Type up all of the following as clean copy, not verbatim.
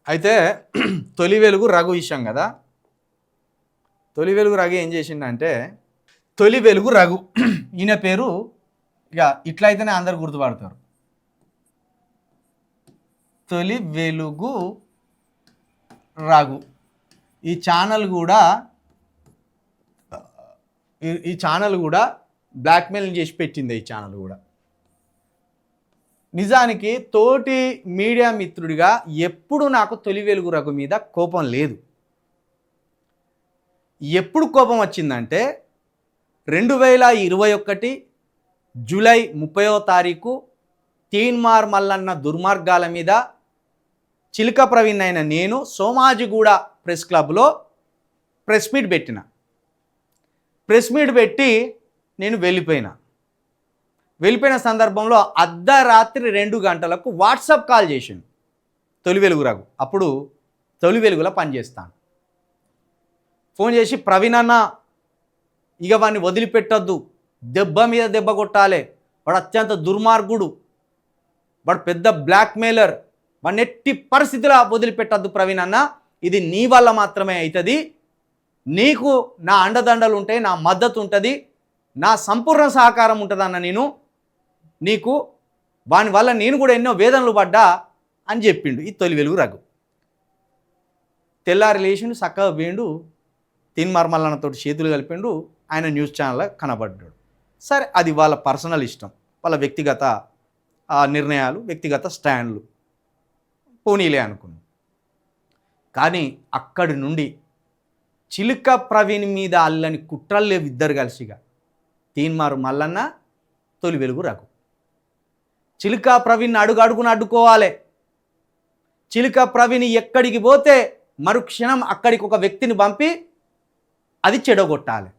అయితే తొలి వెలుగు రఘు విషయం కదా. తొలి వెలుగు రఘు ఏం చేసిండంటే, తొలి వెలుగు రఘు ఈయన పేరు ఇక ఇట్లా అయితేనే అందరు గుర్తుపడతారు. తొలి వెలుగు రఘు ఈ ఛానల్ కూడా బ్లాక్మెయిల్ చేసి పెట్టింది. ఈ ఛానల్ కూడా నిజానికి తోటి మీడియా మిత్రుడిగా ఎప్పుడు నాకు తొలి వెలుగు రఘు మీద కోపం లేదు. ఎప్పుడు కోపం వచ్చిందంటే 2021 జూలై 30వ తారీఖు తీన్మార్ మల్లన్న దుర్మార్గాల మీద చిలుక ప్రవీణ్ అయిన నేను సోమాజిగూడ ప్రెస్ క్లబ్లో ప్రెస్ మీట్ పెట్టిన. ప్రెస్ మీట్ పెట్టి నేను వెళ్ళిపోయిన సందర్భంలో అర్ధరాత్రి 2 గంటలకు వాట్సాప్ కాల్ చేసిండు తొలి వెలుగు రఘు. అప్పుడు తొలి వెలుగులో పనిచేస్తాను. ఫోన్ చేసి, ప్రవీణ్ అన్న ఇక వాడిని వదిలిపెట్టొద్దు, దెబ్బ మీద దెబ్బ కొట్టాలి, వాడు అత్యంత దుర్మార్గుడు, వాడు పెద్ద బ్లాక్మెయిలర్, వాడిని ఎట్టి పరిస్థితిలో వదిలిపెట్టద్దు ప్రవీణ్ అన్న, ఇది నీ వల్ల మాత్రమే అవుతుంది, నీకు నా అండదండలు ఉంటాయి, నా మద్దతు ఉంటుంది, నా సంపూర్ణ సహకారం ఉంటుందన్న నీకు వాని వల్ల నేను కూడా ఎన్నో వేదనలు పడ్డా అని చెప్పిండు ఈ తొలి వెలుగు రఘు. తెల్లారి లేచిండు, చక్కగా వేయండు, తీన్మార్ మల్లన్నతో చేతులు కలిపిండు, ఆయన న్యూస్ ఛానల్లో కనబడ్డాడు. సరే, అది వాళ్ళ పర్సనల్ ఇష్టం, వాళ్ళ వ్యక్తిగత నిర్ణయాలు, వ్యక్తిగత స్టాండ్లు, పోనీలే అనుకున్నాం. కానీ అక్కడి నుండి చిలుక ప్రవీణ్ మీద అల్లని కుట్రలు లేవు. ఇద్దరు కలిసిగా తీన్మారు మల్లన్న, తొలి వెలుగు రఘు. చిలుక ప్రవీణ్ అడుగున అడ్డుకోవాలి. చిలుక ప్రవీణ్ ఎక్కడికి పోతే మరుక్షణం అక్కడికి ఒక వ్యక్తిని పంపి అది చెడగొట్టాలి.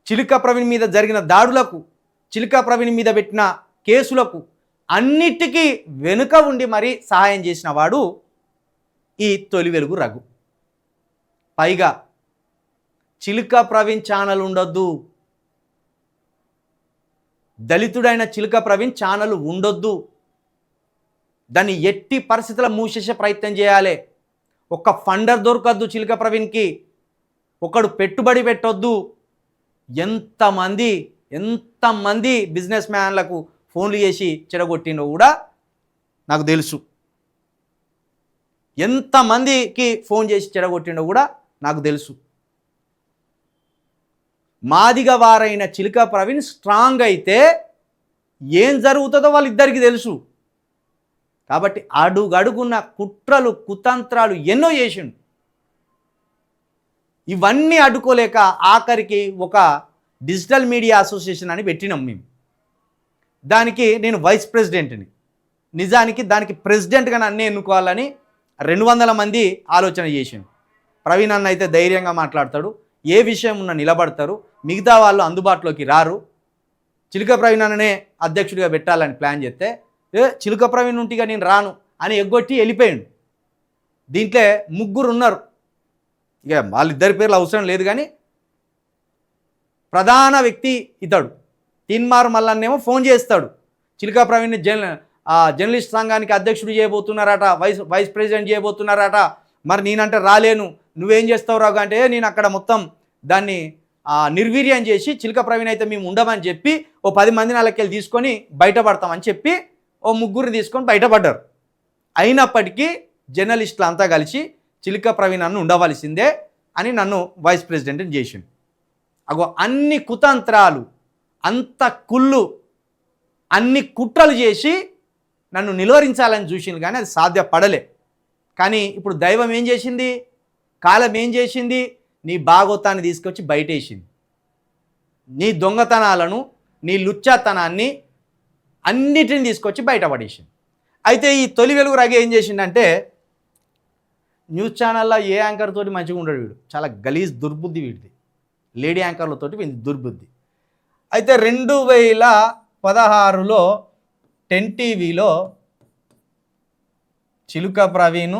చిలుక ప్రవీణ్ మీద జరిగిన దాడులకు, చిలుక ప్రవీణ్ మీద పెట్టిన కేసులకు అన్నిటికీ వెనుక ఉండి మరీ సహాయం చేసిన వాడు ఈ తొలి వెలుగు రఘు. పైగా చిలుక ప్రవీణ్ ఛానల్ ఉండొద్దు, దళితుడైన చిలుక ప్రవీణ్ ఛానల్ ఉండొద్దు, దాన్ని ఎట్టి పరిస్థితుల్లో మూసేసే ప్రయత్నం చేయాలి. ఒక ఫండర్ దొరకద్దు చిలుక ప్రవీణ్కి, ఒకడు పెట్టుబడి పెట్టొద్దు. ఎంతమంది బిజినెస్ మ్యాన్లకు ఫోన్లు చేసి చెడగొట్టిండో కూడా నాకు తెలుసు. ఎంతమందికి ఫోన్ చేసి చెడగొట్టిండో కూడా నాకు తెలుసు. మాదిగ వారైన చిలుక ప్రవీణ్ స్ట్రాంగ్ అయితే ఏం జరుగుతుందో వాళ్ళిద్దరికీ తెలుసు. కాబట్టి అడుగడుగున్న కుట్రలు, కుతంత్రాలు ఎన్నో చేసిండు. ఇవన్నీ అడ్డుకోలేక ఆఖరికి ఒక డిజిటల్ మీడియా అసోసియేషన్ అని పెట్టినాం మేము. దానికి నేను వైస్ ప్రెసిడెంట్ని. నిజానికి దానికి ప్రెసిడెంట్గా నన్ను ఎన్నుకోవాలని 200 మంది ఆలోచన చేసిండు. ప్రవీణ్ అన్న అయితే ధైర్యంగా మాట్లాడతాడు, ఏ విషయం ఉన్నా నిలబడతారు, మిగతా వాళ్ళు అందుబాటులోకి రారు, చిలుక ప్రవీణ్ అన్ననే అధ్యక్షుడిగా పెట్టాలని ప్లాన్ చేస్తే, చిలుక ప్రవీణ్ ఉంటిగా నేను రాను అని ఎగ్గొట్టి వెళ్ళిపోయాడు. దీంట్లో 3 ఉన్నారు. ఇక వాళ్ళిద్దరి పేర్లు అవసరం లేదు, కానీ ప్రధాన వ్యక్తి ఇతడు. తీన్మార్ మల్లన్నేమో ఫోన్ చేస్తాడు, చిలుక ప్రవీణ్ జర్నలిస్ట్ సంఘానికి అధ్యక్షుడు చేయబోతున్నారట, వైస్ ప్రెసిడెంట్ చేయబోతున్నారట, మరి నేనంటే రాలేను, నువ్వేం చేస్తావు రాగు అంటే, నేను అక్కడ మొత్తం దాన్ని నిర్వీర్యం చేసి చిలుక ప్రవీణ్ అయితే మేము ఉండమని చెప్పి ఓ 10 మంది నాలకెళ్ళి తీసుకొని బయటపడతామని చెప్పి ఓ 3 తీసుకొని బయటపడ్డారు. అయినప్పటికీ జర్నలిస్టులు అంతా కలిసి చిలుక ప్రవీణ్ అన్న ఉండవలసిందే అని నన్ను వైస్ ప్రెసిడెంట్ని చేసిండు. అగో అన్ని కుతంత్రాలు, అంత కుళ్ళు, అన్ని కుట్రలు చేసి నన్ను నిలువరించాలని చూసింది, కానీ అది సాధ్యపడలే. కానీ ఇప్పుడు దైవం ఏం చేసింది, కాలం ఏం చేసింది, నీ భాగోతాన్ని తీసుకొచ్చి బయటేసింది. నీ దొంగతనాలను, నీ లుచ్చాతనాన్ని అన్నిటిని తీసుకొచ్చి బయటపడేసింది. అయితే ఈ తొలి వెలుగు రఘు ఏం చేసిందంటే, న్యూస్ ఛానల్లో ఏ యాంకర్ తోటి మంచిగా ఉండడు వీడు, చాలా గలీజ్ దుర్బుద్ధి వీడిది, లేడీ యాంకర్లతోటి వీడి దుర్బుద్ధి. అయితే 2016లో 10 టీవీలో చిలుక ప్రవీణ్,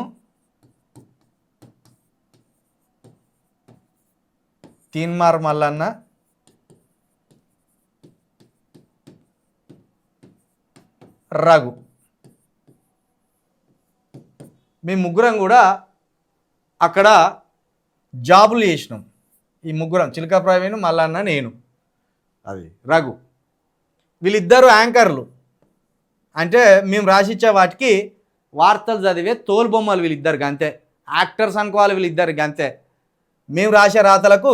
తీన్మార్ మల్లన్న, రఘు మేము ముగ్గురం కూడా అక్కడ జాబులు చేసినాం. ఈ ముగ్గురం చిలక ప్రవీణ్, మల్లన్న, నేను, అది రఘు, వీళ్ళిద్దరు యాంకర్లు. అంటే మేము రాసిచ్చే వాటికి వార్తలు చదివే తోలుబొమ్మలు వీళ్ళిద్దరికి అంతే. యాక్టర్స్ అనుకోవాలి వీళ్ళిద్దరికి అంతే. మేము రాసే రాతలకు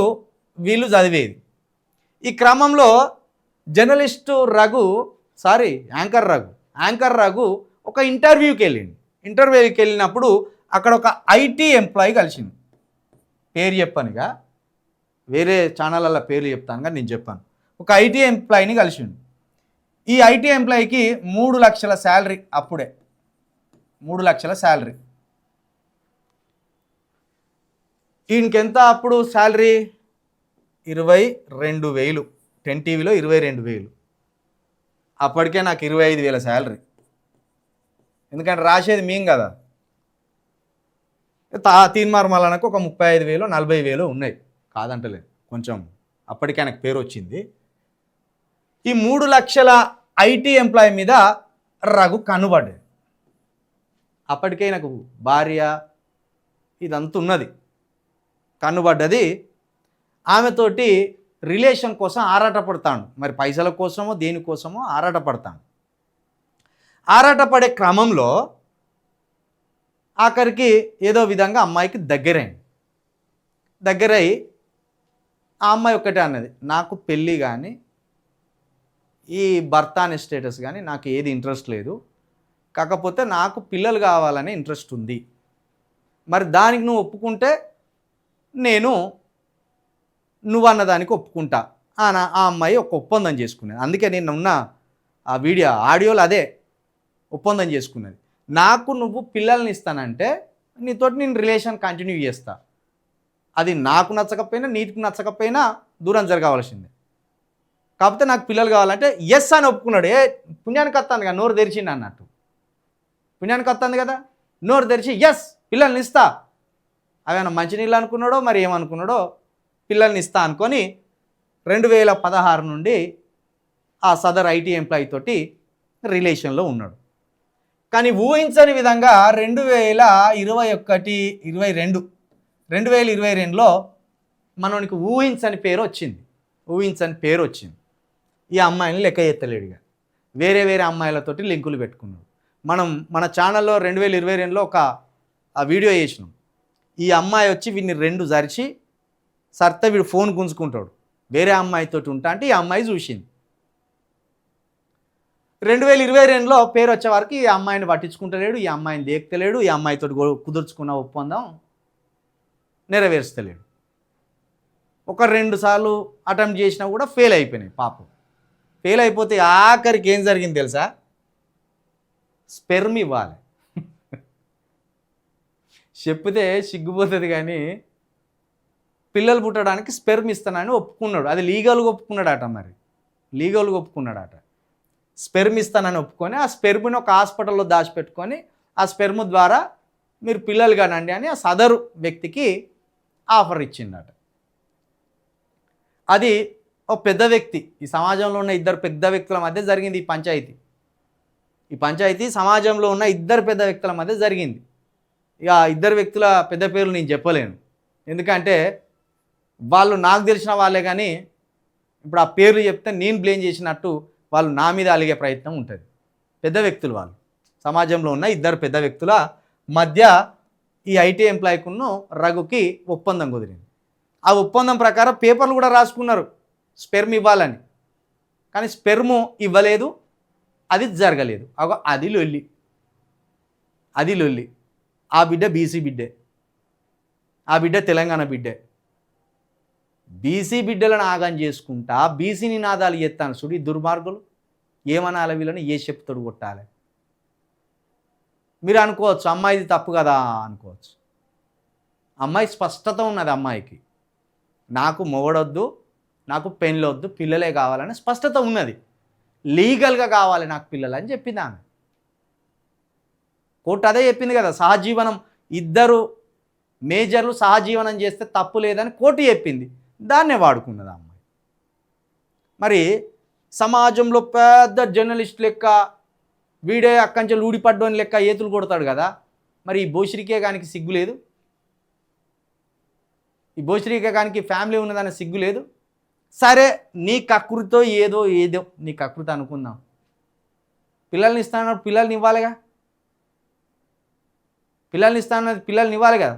వీళ్ళు చదివేది. ఈ క్రమంలో జర్నలిస్టు యాంకర్ రఘు ఒక ఇంటర్వ్యూకి వెళ్ళినప్పుడు అక్కడ ఒక ఐటీ ఎంప్లాయీ కలిసింది. పేరు చెప్పనుగా, వేరే ఛానళ్ళ పేర్లు చెప్తానుగా, నేను చెప్పాను. ఒక ఐటీ ఎంప్లాయీని కలిసిండు. ఈ ఐటీ ఎంప్లాయీకి 3 లక్షల శాలరీ, అప్పుడే 3 లక్షల శాలరీ. ఈయనకెంత అప్పుడు శాలరీ? 22,000. 10 టీవీలో 22,000. అప్పటికే నాకు 25,000 శాలరీ. ఎందుకంటే రాసేది మేము కదా. తీన్మార్ మల్లన్నకు ఒక 35,000 40,000 ఉన్నాయి, కాదంటలేదు. కొంచెం అప్పటికే నాకు పేరు వచ్చింది. ఈ 3 లక్షల ఐటీ ఎంప్లాయీ మీద రఘు కన్నుబడ్డది. అప్పటికే నాకు భార్య ఇదంతా ఉన్నది. కన్నుబడ్డది. ఆమెతోటి రిలేషన్ కోసం ఆరాటపడతాను. మరి పైసల కోసమో దేనికోసమో ఆరాటపడతాను. ఆరాటపడే క్రమంలో ఆఖరికి ఏదో విధంగా అమ్మాయికి దగ్గరై ఆ అమ్మాయి ఒక్కటే అన్నది, నాకు పెళ్ళి కానీ ఈ భర్త అనే స్టేటస్ కానీ నాకు ఏది ఇంట్రెస్ట్ లేదు, కాకపోతే నాకు పిల్లలు కావాలనే ఇంట్రెస్ట్ ఉంది. మరి దానికి నువ్వు ఒప్పుకుంటే నేను నువ్వు అన్నదానికి ఒప్పుకుంటా. ఆ అమ్మాయి ఒక ఒప్పందం చేసుకునేది. అందుకే నేను ఉన్న ఆ ఆడియోలో అదే ఒప్పందం చేసుకున్నది. నాకు నువ్వు పిల్లల్ని ఇస్తానంటే నీతోటి నేను రిలేషన్ కంటిన్యూ చేస్తా. అది నాకు నచ్చకపోయినా నీకు నచ్చకపోయినా దూరం జరగవలసిందే. కాకపోతే నాకు పిల్లలు కావాలంటే ఎస్ అని ఒప్పుకున్నాడు. పుణ్యానికి వస్తుంది కదా, నోరు తెరిచిండు అన్నట్టు. పుణ్యానికి వస్తుంది కదా, నోరు తెరిచి ఎస్ పిల్లల్ని ఇస్తా. అవేనా మంచినీళ్ళు అనుకున్నాడో మరి ఏమనుకున్నాడో, పిల్లల్ని ఇస్తా అనుకొని 2016 నుండి ఆ సదర్ ఐటీ ఎంప్లాయీ తోటి రిలేషన్లో ఉన్నాడు. కానీ ఊహించని విధంగా 2022లో మనకి ఊహించని పేరు వచ్చింది. ఈ అమ్మాయిని లెక్క ఎత్తలేడుగా, వేరే అమ్మాయిలతోటి లింకులు పెట్టుకున్నాడు. మన ఛానల్లో 2022లో ఒక వీడియో చేసినాం. ఈ అమ్మాయి వచ్చి వీడిని 2 జరిచి సర్తే వీడు ఫోన్ గుంజుకుంటాడు, వేరే అమ్మాయితోటి ఉంటా అంటే ఈ అమ్మాయి చూసింది. 2022లో పేరు వచ్చే వరకు ఈ అమ్మాయిని పట్టించుకుంటలేడు, ఈ అమ్మాయిని దేక్తలేడు, ఈ అమ్మాయితో కుదుర్చుకున్న ఒప్పందం నెరవేర్చలేడు. 1-2 సార్లు అటెంప్ట్ చేసినా కూడా ఫెయిల్ అయిపోయినాయి. పాపం ఫెయిల్ అయిపోతే ఆఖరికి ఏం జరిగింది తెలుసా? స్పెర్మ్ ఇవ్వాలి. చెప్తే సిగ్గుపోతుంది కానీ పిల్లలు పుట్టడానికి స్పెర్మ్ ఇస్తానని ఒప్పుకున్నాడు. అది లీగల్గా ఒప్పుకున్నాడట. స్పెర్మ్ ఇస్తానని ఒప్పుకొని ఆ స్పెర్మ్ని ఒక హాస్పిటల్లో దాచిపెట్టుకొని ఆ స్పెర్మ్ ద్వారా మీరు పిల్లలు కానండి అని ఆ సదరు వ్యక్తికి ఆఫర్ ఇచ్చిందట. అది ఒక పెద్ద వ్యక్తి, ఈ సమాజంలో ఉన్న 2 పెద్ద వ్యక్తుల మధ్య జరిగింది ఈ పంచాయతీ సమాజంలో ఉన్న 2 పెద్ద వ్యక్తుల మధ్య జరిగింది. ఇక 2 వ్యక్తుల పెద్ద పేర్లు నేను చెప్పలేను, ఎందుకంటే వాళ్ళు నాకు తెలిసిన వాళ్ళే. కానీ ఇప్పుడు ఆ పేర్లు చెప్తే నేను బ్లేమ్ చేసినట్టు వాళ్ళు నా మీద అలిగే ప్రయత్నం ఉంటుంది. పెద్ద వ్యక్తులు వాళ్ళు, సమాజంలో ఉన్న 2 పెద్ద వ్యక్తుల మధ్య ఈ ఐటీ ఎంప్లాయీకును రఘుకి ఒప్పందం కుదిరింది. ఆ ఒప్పందం ప్రకారం పేపర్లు కూడా రాసుకున్నారు స్పెర్మ్ ఇవ్వాలని. కానీ స్పెర్మ్ ఇవ్వలేదు, అది జరగలేదు. అది లొల్లి. ఆ బిడ్డ బీసీ బిడ్డే, ఆ బిడ్డ తెలంగాణ బిడ్డే. బీసీ బిడ్డలను ఆగం చేసుకుంటా బీసీ నినాదాలు ఎత్తాను చూడు ఈ దుర్మార్గులు. ఏమనాలి వీళ్ళని, ఏ చెప్తాడు కొట్టాలి. మీరు అనుకోవచ్చు అమ్మాయిది తప్పు కదా అనుకోవచ్చు. అమ్మాయి స్పష్టత ఉన్నది. అమ్మాయికి నాకు మొగడొద్దు, నాకు పెళ్ళొద్దు, పిల్లలే కావాలని స్పష్టత ఉన్నది. లీగల్గా కావాలి నాకు పిల్లలు అని చెప్పింది ఆమె. కోర్టు అదే చెప్పింది కదా, సహజీవనం 2 మేజర్లు సహజీవనం చేస్తే తప్పు లేదని కోర్టు చెప్పింది. దాన్నే వాడుకున్నది అమ్మాయి. మరి సమాజంలో పెద్ద జర్నలిస్ట్ లెక్క వీడే అక్కంచెలు ఊడిపడ్డోని లెక్క ఏతులు కొడతాడు కదా, మరి ఈ బోషిరికే గానికి సిగ్గు లేదు? ఈ బోషిరికే గానికి ఫ్యామిలీ ఉన్నదన్న సిగ్గు లేదు? సరే నీ కకృతో ఏదో నీ కకృతి అనుకుందాం. పిల్లల్ని ఇస్తానన్నప్పుడు పిల్లల్ని ఇవ్వాలిగా, పిల్లల్ని ఇవ్వాలి కదా.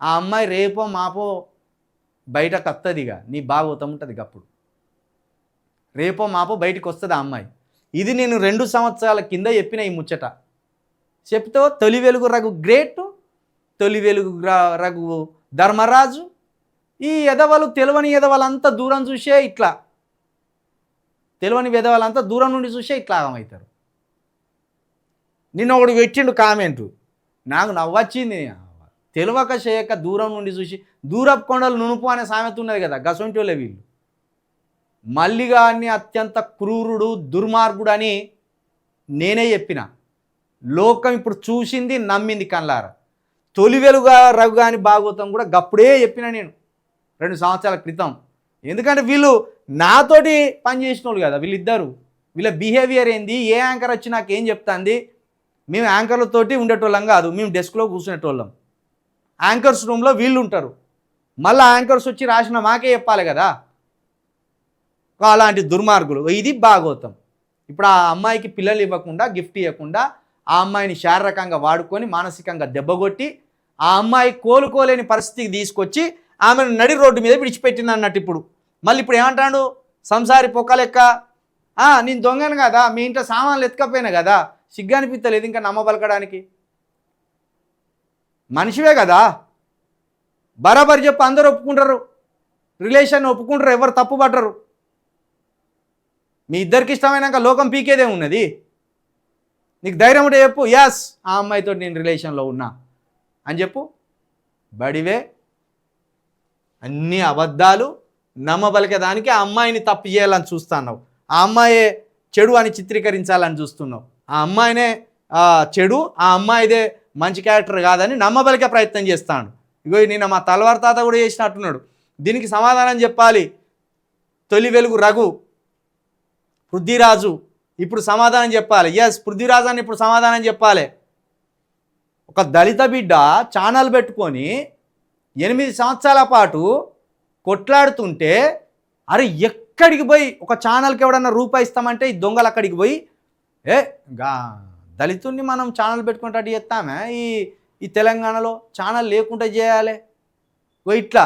ఆ అమ్మాయి రేపో మాపో బయటకు వస్తుందిగా, నీ భాగవతం ఉంటుంది అప్పుడు. రేపో మాపో బయటకు వస్తుంది ఆ అమ్మాయి. ఇది నేను 2 సంవత్సరాల కింద చెప్పిన ఈ ముచ్చట. చెప్తే తొలి వెలుగు రఘు గ్రేట్, తొలి వెలుగు రఘు ధర్మరాజు, ఈ ఎదవలు తెలివని ఎదవలంతా దూరం చూసే ఇట్లా, తెలివని ఎదవలంతా దూరం నుండి చూసే ఇట్లా ఆగమవుతారు. నిన్న ఒకడు పెట్టిండు కామెంటు, నాకు నవ్వొచ్చింది. తెలివక చేయక దూరం నుండి చూసి దూరపు కొండలు నునుపు అనే సామెత ఉన్నది కదా, గసొంటి వాళ్ళే వీళ్ళు. మల్లిగాన్ని అత్యంత క్రూరుడు దుర్మార్గుడు అని నేనే చెప్పిన. లోకం ఇప్పుడు చూసింది, నమ్మింది కళ్ళారా. తొలి వెలుగా రఘుగాని భాగవతం కూడా గప్పుడే చెప్పిన నేను 2 సంవత్సరాల క్రితం. ఎందుకంటే వీళ్ళు నాతోటి పనిచేసిన వాళ్ళు కదా వీళ్ళిద్దరు. వీళ్ళ బిహేవియర్ ఏంది, ఏ యాంకర్ వచ్చి నాకు ఏం చెప్తాంది. మేము యాంకర్లతోటి ఉండేటోళ్ళం కాదు, మేము డెస్క్లో కూర్చునేటోళ్ళం. యాంకర్స్ రూమ్లో వీళ్ళు ఉంటారు, మళ్ళీ యాంకర్స్ వచ్చి రాసిన మాకే చెప్పాలి కదా. అలాంటి దుర్మార్గులు. ఇది భాగవతం. ఇప్పుడు ఆ అమ్మాయికి పిల్లలు ఇవ్వకుండా, గిఫ్ట్ ఇవ్వకుండా, ఆ అమ్మాయిని శారీరకంగా వాడుకొని మానసికంగా దెబ్బగొట్టి ఆ అమ్మాయి కోలుకోలేని పరిస్థితికి తీసుకొచ్చి ఆమెను నడి రోడ్డు మీద విడిచిపెట్టింది అన్నట్టు. ఇప్పుడు ఏమంటాడు, సంసారి పొక్క లెక్క, నేను దొంగను కదా, మీ ఇంట్లో సామాన్లు ఎత్తుకపోయినా కదా, సిగ్గనిపిస్తలేదు ఇంకా నమ్మబలకడానికి. మనిషివే కదా, బరాబరి చెప్పు, అందరూ ఒప్పుకుంటారు, రిలేషన్ ఒప్పుకుంటారు, ఎవరు తప్పు పట్టరు. మీ ఇద్దరికి ఇష్టమైనాక లోకం పీకేదే ఉన్నది. నీకు ధైర్యం ఉంటే చెప్పు, యాస్ ఆ అమ్మాయితో నేను రిలేషన్లో ఉన్నా అని చెప్పు. బడివే అన్ని అబద్ధాలు, నమ్మబలికేదానికి ఆ అమ్మాయిని తప్పు చేయాలని చూస్తున్నావు, ఆ అమ్మాయే చెడు అని చిత్రీకరించాలని చూస్తున్నావు. ఆ అమ్మాయినే చెడు, ఆ అమ్మాయిదే మంచి క్యారెక్టర్ కాదని నమ్మబలికే ప్రయత్నం చేస్తాడు. ఇగో నిన్న మా తలవారి తాత కూడా చేసినట్టున్నాడు. దీనికి సమాధానం చెప్పాలి తొలి వెలుగు రఘు, పృథ్వీరాజు ఇప్పుడు సమాధానం చెప్పాలి. ఎస్, పృథ్వీరాజు అని ఇప్పుడు సమాధానం చెప్పాలి. ఒక దళిత బిడ్డ ఛానల్ పెట్టుకొని 8 సంవత్సరాల పాటు కొట్లాడుతుంటే, అరే ఎక్కడికి పోయి ఒక ఛానల్కి ఎవడన్నా రూపాయి ఇస్తామంటే ఈ దొంగలు అక్కడికి పోయి దళితుడిని మనం ఛానల్ పెట్టుకుంటే చేస్తామే, ఈ తెలంగాణలో ఛానల్ లేకుండా చేయాలి. ఇట్లా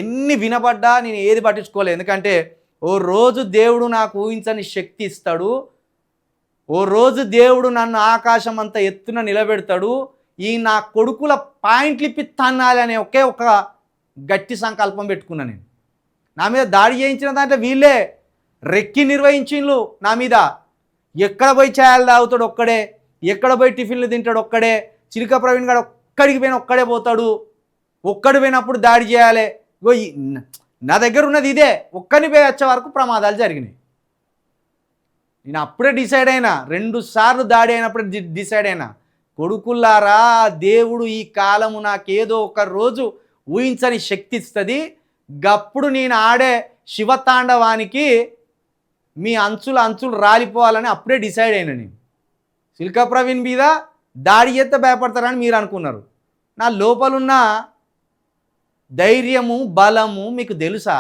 ఎన్ని వినపడ్డా నేను ఏది పట్టించుకోలేదు. ఎందుకంటే ఓ రోజు దేవుడు నాకు ఊహించని శక్తి ఇస్తాడు, ఓ రోజు దేవుడు నన్ను ఆకాశం అంత ఎత్తున నిలబెడతాడు. ఈ నా కొడుకుల పాయింట్లు ఇప్పి తన్నాలి అనే ఒకే ఒక గట్టి సంకల్పం పెట్టుకున్నా నేను. నా మీద దాడి చేయించిన దాంట్లో వీళ్ళే రెక్కి నిర్వహించిండ్రు నా మీద. ఎక్కడ పోయి ఛాయలు తాగుతాడు ఒక్కడే, ఎక్కడ పోయి టిఫిన్లు తింటాడు ఒక్కడే, చిలుక ప్రవీణ్ గారు ఒక్కడికి పోయిన ఒక్కడే పోతాడు, ఒక్కడు పోయినప్పుడు దాడి చేయాలి. నా దగ్గర ఉన్నది ఇదే, ఒక్కని పోయి వచ్చే వరకు ప్రమాదాలు జరిగినాయి. నేను అప్పుడే డిసైడ్ అయినా, 2 సార్లు దాడి అయినప్పుడు డిసైడ్ అయినా, కొడుకుల్లారా దేవుడు ఈ కాలము నాకేదో ఒక రోజు ఊహించని శక్తి ఇస్తుంది, గప్పుడు నేను ఆడే శివతాండవానికి మీ అంచులు రాలిపోవాలని అప్పుడే డిసైడ్ అయినా నేను. చిలుక ప్రవీణ్ మీద దాడి చేస్తే భయపడతారని మీరు అనుకున్నారు. నా లోపలున్న ధైర్యము బలము మీకు తెలుసా?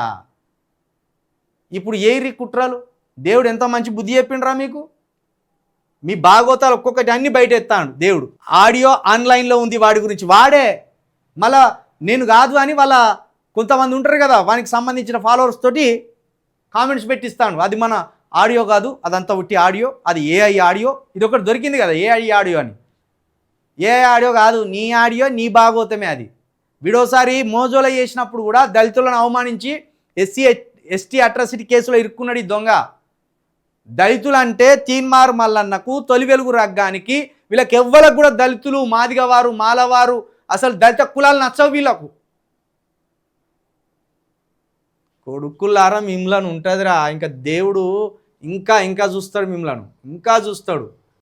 ఇప్పుడు ఏరి కుట్రలు, దేవుడు ఎంత మంచి బుద్ధి చెప్పిండ్రా మీకు. మీ భాగవతాలు ఒక్కొక్కటి అన్ని బయట ఎత్తాడు దేవుడు. ఆడియో ఆన్లైన్లో ఉంది వాడి గురించి, వాడే మళ్ళా నేను కాదు అని వాళ్ళ కొంతమంది ఉంటారు కదా, వానికి సంబంధించిన ఫాలోవర్స్ తోటి కామెంట్స్ పెట్టిస్తాను. అది మన ఆడియో కాదు, అదంతా ఉట్టి ఆడియో, అది ఏఐ ఆడియో. ఇది ఒకటి దొరికింది కదా ఏఐ ఆడియో అని. ఏఐ ఆడియో కాదు, నీ ఆడియో, నీ భాగవతమే అది. వీడోసారి మోజోలో చేసినప్పుడు కూడా దళితులను అవమానించి ఎస్టీ అట్రాసిటీ కేసులో ఇరుక్కున్నాడు ఈ దొంగ. దళితులంటే తీన్మార్ మల్లన్నకు, తొలి వెలుగు రగ్గానికి, వీళ్ళకి ఎవ్వరికి కూడా దళితులు, మాదిగవారు, మాలవారు, అసలు దళిత కులాలు నచ్చవు వీళ్ళకు. కొడుకులారా మిమ్మలను ఉంటుందిరా, ఇంకా దేవుడు ఇంకా చూస్తాడు, మిమ్మలను ఇంకా చూస్తాడు.